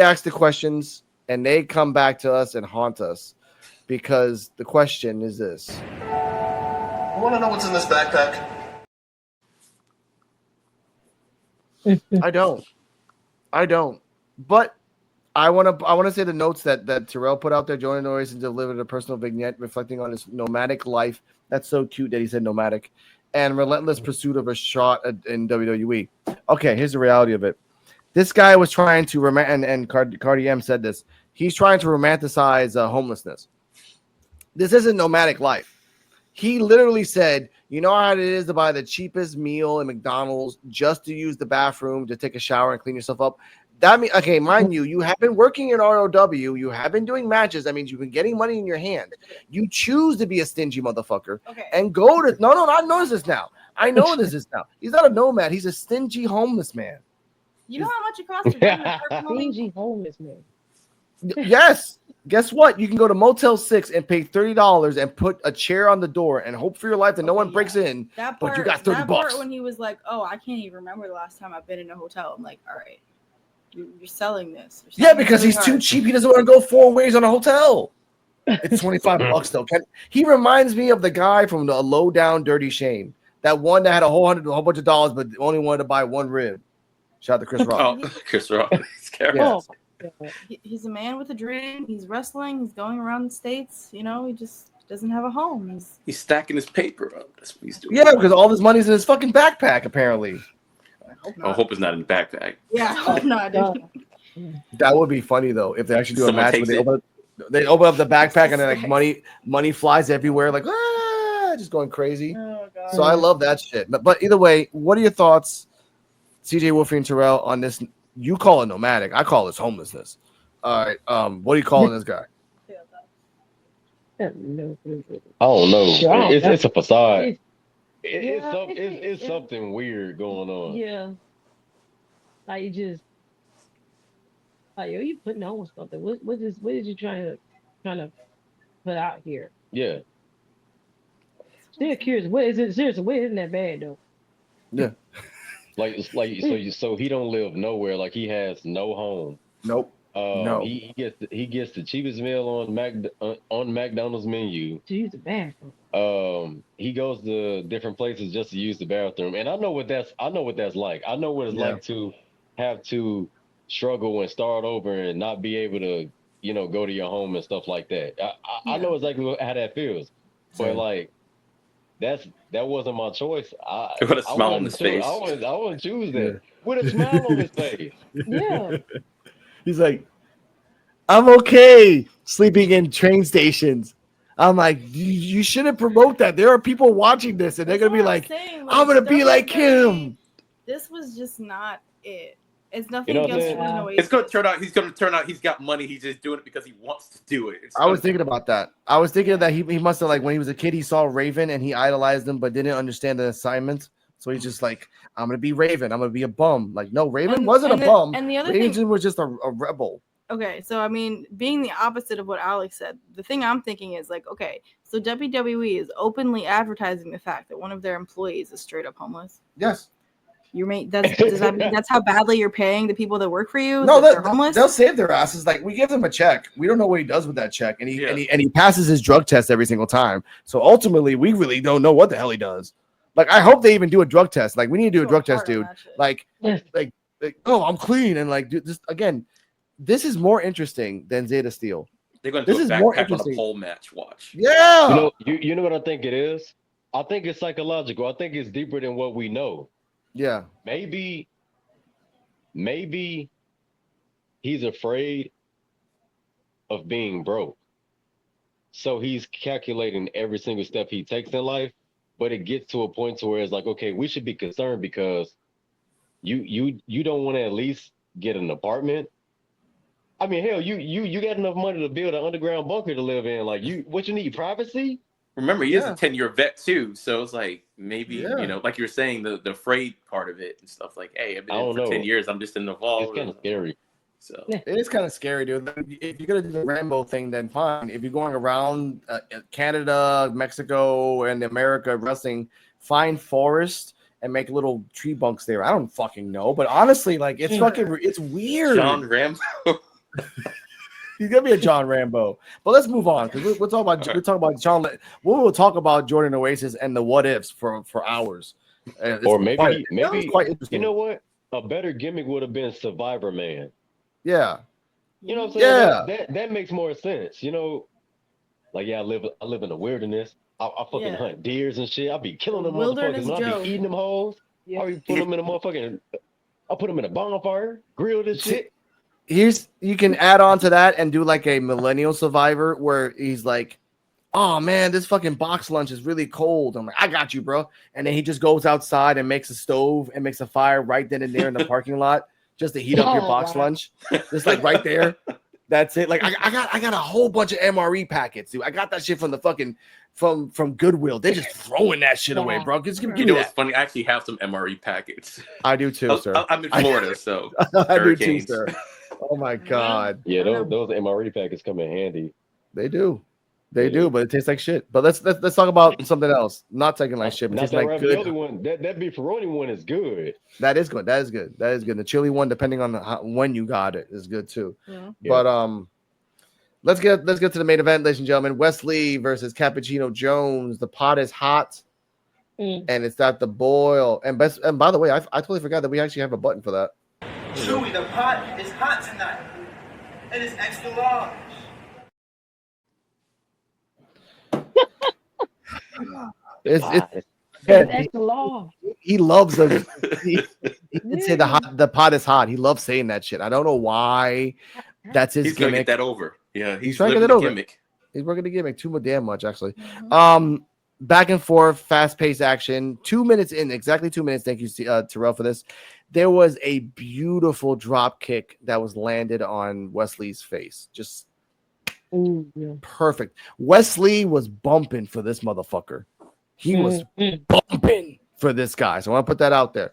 ask the questions and they come back to us and haunt us because the question is this. I want to know what's in this backpack. I don't. But I want to say the notes that Terrell put out there. Joining Oasis and delivered a personal vignette reflecting on his nomadic life. That's so cute that he said nomadic, and relentless pursuit of a shot in WWE. Okay, here's the reality of it. This guy was trying to and Cardi M said this. He's trying to romanticize homelessness. This isn't nomadic life. He literally said, you know how it is to buy the cheapest meal at McDonald's just to use the bathroom, to take a shower and clean yourself up. That means, okay, mind you, you have been working in ROW. You have been doing matches. That means you've been getting money in your hand. You choose to be a stingy motherfucker and go to, no, I know this now. I know this is now. He's not a nomad. He's a stingy homeless man. You know how much it costs to rent an apartment? Stingy homeless man. Yes. Guess what? You can go to Motel 6 and pay $30 and put a chair on the door and hope for your life that no one breaks in. That part, but you got $30. That part when he was like, "Oh, I can't even remember the last time I've been in a hotel." I'm like, "All right, you're selling this." Yeah, because he's too cheap. He doesn't want to go 4 ways on a hotel. It's $25 though. He reminds me of the guy from the Low Down Dirty Shame. That one that had a whole bunch of dollars, but only wanted to buy one rib. Shout out to Chris Rock. Chris Rock. Yes. He's a man with a dream. He's wrestling. He's going around the states. You know, he just doesn't have a home. He's stacking his paper up. That's what he's doing. Yeah, because all his money's in his fucking backpack, apparently. I hope it's not in the backpack. Yeah, I hope not. That would be funny though if they actually do a match where they open up the backpack and then like money flies everywhere, like just going crazy. Oh, God. So I love that shit. But either way, what are your thoughts, CeeJayWolfy and Terrell, on this? You call it nomadic. I call this homelessness. All right. What are you calling this guy? I don't know. It's a facade. It's something weird going on. Yeah. Like you just like you putting on something. What is you trying to put out here? Yeah. Still curious. What is it? Seriously, what isn't that bad though? Yeah. So he don't live nowhere. Like he has no home. Nope. No. He gets the cheapest meal on McDonald's menu. To use the bathroom. He goes to different places just to use the bathroom, and I know what that's like. I know what it's like to have to struggle and start over and not be able to, go to your home and stuff like that. I know exactly how that feels, but like. That wasn't my choice. With a smile on his face. I want to choose that. With a smile on his face. Yeah. He's like, I'm okay sleeping in train stations. I'm like, you shouldn't promote that. There are people watching this, and they're gonna be like, I'm gonna be like him. This was just not it. It's nothing against Oasis. It's gonna turn out. He's got money. He's just doing it because he wants to do it. I was thinking about that. I was thinking that he must have, like, when he was a kid, he saw Raven and he idolized him, but didn't understand the assignment. So he's just like, I'm gonna be Raven. I'm gonna be a bum. Like, no, Raven wasn't a bum. And the other Raven thing was just a rebel. Okay, so I mean, being the opposite of what Alex said, the thing I'm thinking is like, okay, so WWE is openly advertising the fact that one of their employees is straight up homeless. Yes. Does that mean that's how badly you're paying the people that work for you? No, they're homeless. They'll save their asses. Like, we give them a check. We don't know what he does with that check, and he passes his drug test every single time. So ultimately, we really don't know what the hell he does. Like, I hope they even do a drug test. Like, we need to do a drug test, dude. Like, oh, I'm clean, and like, dude, this is more interesting than Zeta Steel. They're going to do a backpack on a pole match. Watch. Yeah. You know what I think it is? I think it's psychological. I think it's deeper than what we know. Yeah. Maybe he's afraid of being broke. So he's calculating every single step he takes in life, but it gets to a point to where it's like, okay, we should be concerned because you don't want to at least get an apartment. I mean, hell, you got enough money to build an underground bunker to live in. Like, what you need, privacy? Remember, he is a 10-year vet too, so it's like maybe like you were saying, the afraid part of it and stuff. Like, hey, I've been in for 10 years. I'm just in the vault. It's kind of scary. So it is kind of scary, dude. If you're gonna do the Rambo thing, then fine. If you're going around Canada, Mexico, and America wrestling, find forest and make little tree bunks there. I don't fucking know, but honestly, like, it's fucking, it's weird. John Rambo. He's gonna be a John Rambo. But let's move on because we're talking about John. We will talk about Jordan Oasis and the what ifs for hours. Or maybe quite interesting. You know what? A better gimmick would have been Survivor Man. Yeah. You know what I'm saying? Yeah. That makes more sense. You know, like I live in the wilderness. I fucking hunt deers and shit. I'll be killing them motherfuckers. And I'll be eating them hoes. I'll be putting them in a motherfucking. I'll put them in a bonfire, grill this shit. You can add on to that and do like a millennial Survivor where he's like, oh man, this fucking box lunch is really cold. I'm like, I got you, bro. And then he just goes outside and makes a stove and makes a fire right then and there in the parking lot just to heat up your box lunch. Just like right there. That's it. Like I got a whole bunch of MRE packets, dude. I got that shit from the fucking from Goodwill. They're just throwing that shit away, bro. Give me that. It's funny. I actually have some MRE packets. I do too, sir. I'm in Florida, so I do too, sir. Oh my god. Yeah, those MRE packets come in handy. They do. They do, but it tastes like shit. But let's talk about something else. Not tasting like shit, but tastes like good. One, that beefaroni one is good. That is good. That is good. That is good. The chili one, depending on when you got it, is good too. Yeah. But let's get to the main event, ladies and gentlemen. Wesley versus Cappuccino Jones. The pot is hot, and it's got the boil. And by the way, I totally forgot that we actually have a button for that. Chewy, the pot is hot tonight. It is extra large. It's That's the law. He loves those. He did say the pot is hot. He loves saying that shit. I don't know why. That's his He's gimmick. gonna get that over. Yeah, he's trying to get it over. Gimmick. He's working the gimmick too damn much, actually. Back and forth, fast-paced action. 2 minutes in, exactly 2 minutes. Thank you, Terrell, for this. There was a beautiful drop kick that was landed on Wesley's face. Just perfect. Wesley was bumping for this motherfucker. He was bumping for this guy. So I want to put that out there.